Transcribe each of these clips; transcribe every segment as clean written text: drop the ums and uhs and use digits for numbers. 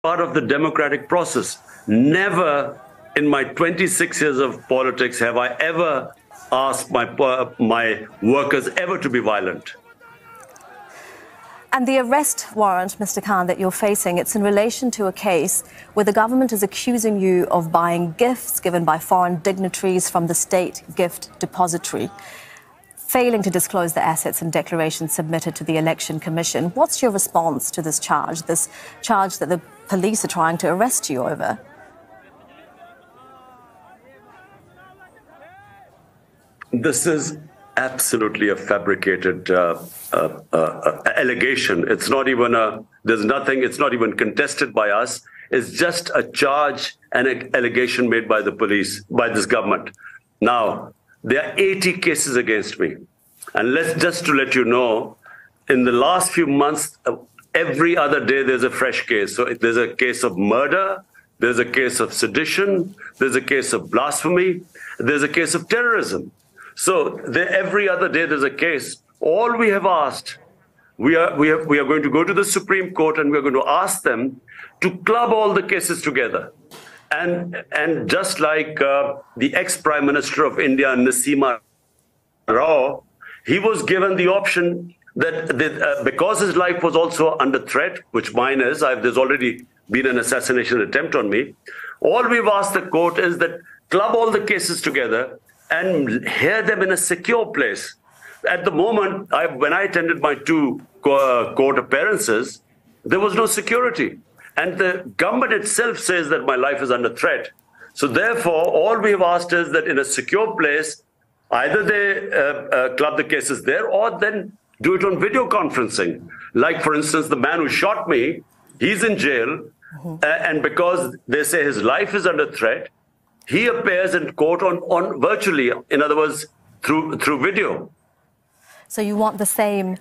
part of the democratic process. Never in my 26 years of politics have I ever asked my workers ever to be violent. And the arrest warrant, Mr. Khan, that you're facing, it's in relation to a case where the government is accusing you of buying gifts given by foreign dignitaries from the state gift depository, failing to disclose the assets and declarations submitted to the Election Commission. What's your response to this charge that the police are trying to arrest you over? This is absolutely a fabricated allegation. It's not even it's not even contested by us. It's just a charge and an allegation made by the police, by this government. Now, there are 80 cases against me. And just to let you know, in the last few months, every other day there's a fresh case. So there's a case of murder, there's a case of sedition, there's a case of blasphemy, there's a case of terrorism. So every other day there's a case. All we have asked, we are going to go to the Supreme Court and we're going to ask them to club all the cases together. And just like the ex-Prime Minister of India, Narasimha Rao, he was given the option that because his life was also under threat, which mine is, there's already been an assassination attempt on me. All we've asked the court is that club all the cases together and hear them in a secure place. At the moment, when I attended my two court appearances, there was no security. And the government itself says that my life is under threat. So therefore, all we have asked is that in a secure place, either they club the cases there or then do it on video conferencing. Like, for instance, the man who shot me, he's in jail. And because they say his life is under threat, he appears in court on virtually, in other words, through video. So you want the same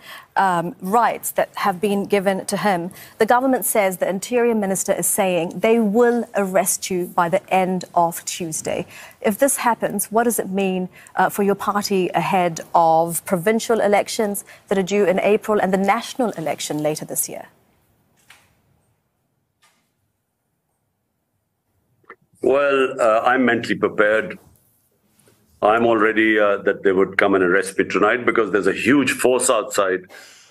rights that have been given to him. The government says the Interior Minister is saying they will arrest you by the end of Tuesday. If this happens, what does it mean for your party ahead of provincial elections that are due in April and the national election later this year? Well, I'm mentally prepared. I'm already that they would come and arrest me tonight because there's a huge force outside.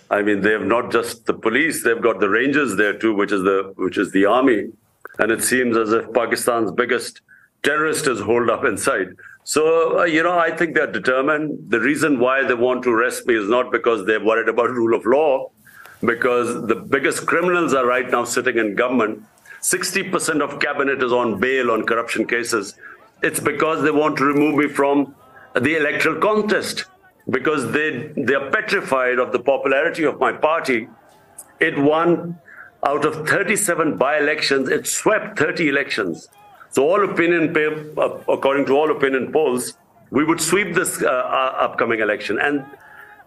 I mean, they have not just the police, they've got the Rangers there too, which is the army. And it seems as if Pakistan's biggest terrorist is holed up inside. So, I think they're determined. The reason why they want to arrest me is not because they're worried about rule of law, because the biggest criminals are right now sitting in government. 60% of cabinet is on bail on corruption cases. It's because they want to remove me from the electoral contest, because they are petrified of the popularity of my party. It won out of 37 by-elections, it swept 30 elections. So according to all opinion polls, we would sweep this upcoming election.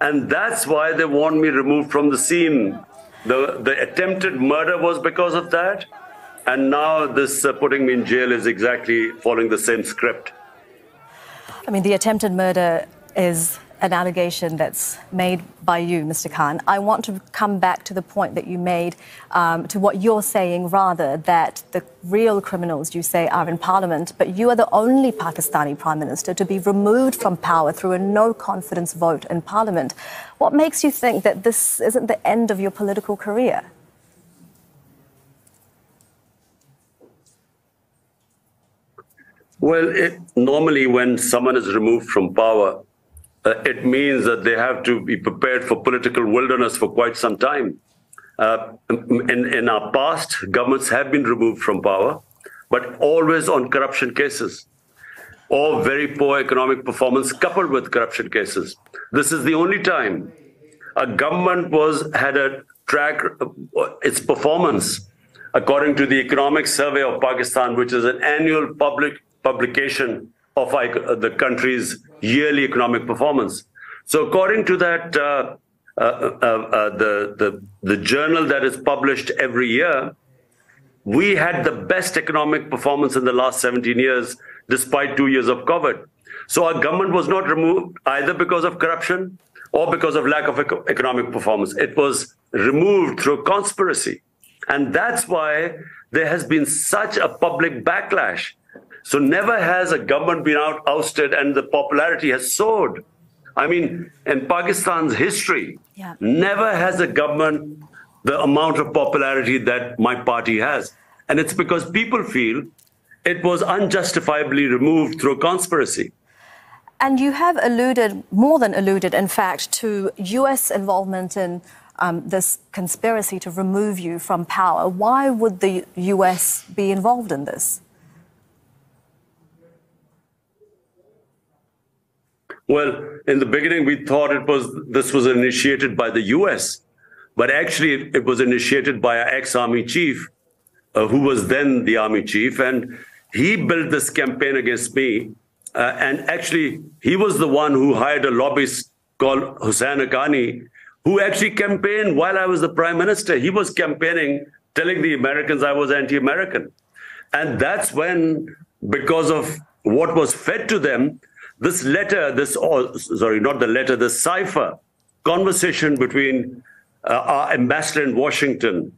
And that's why they want me removed from the scene. The attempted murder was because of that. And now this putting me in jail is exactly following the same script. I mean, the attempted murder is an allegation that's made by you, Mr. Khan. I want to come back to the point that you made, to what you're saying, rather, that the real criminals, you say, are in Parliament, but you are the only Pakistani Prime Minister to be removed from power through a no-confidence vote in Parliament. What makes you think that this isn't the end of your political career? Well, normally when someone is removed from power, it means that they have to be prepared for political wilderness for quite some time. In our past, governments have been removed from power, but always on corruption cases or very poor economic performance coupled with corruption cases. This is the only time a government had a track its performance according to the Economic Survey of Pakistan, which is an annual publication of the country's yearly economic performance. So according to that, the journal that is published every year, we had the best economic performance in the last 17 years, despite 2 years of COVID. So our government was not removed either because of corruption or because of lack of economic performance. It was removed through conspiracy. And that's why there has been such a public backlash. So never has a government been ousted and the popularity has soared. I mean, in Pakistan's history, never has a government the amount of popularity that my party has. And it's because people feel it was unjustifiably removed through conspiracy. And you have alluded, more than alluded, in fact, to US involvement in this conspiracy to remove you from power. Why would the US be involved in this? Well, in the beginning, we thought this was initiated by the US, but actually it was initiated by our ex-army chief, who was then the army chief, and he built this campaign against me. And actually, he was the one who hired a lobbyist called Hassan, who actually campaigned while I was the prime minister. He was campaigning, telling the Americans I was anti-American. And that's when, because of what was fed to them, this letter, the cipher conversation between our ambassador in Washington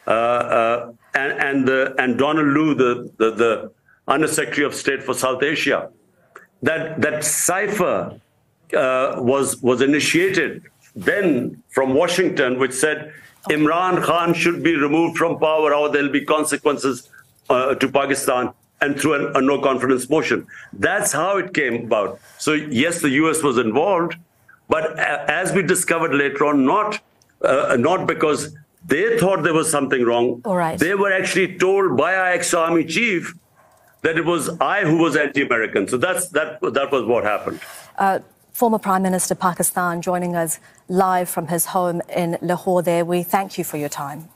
and Donald Lu, the Undersecretary of State for South Asia, that cipher was initiated then from Washington, which said Imran Khan should be removed from power or there'll be consequences to Pakistan, and through a no-confidence motion. That's how it came about. So yes, the US was involved, but as we discovered later on, not because they thought there was something wrong. All right. They were actually told by our ex-army chief that it was I who was anti-American. So that was what happened. Former Prime Minister Pakistan joining us live from his home in Lahore there. We thank you for your time.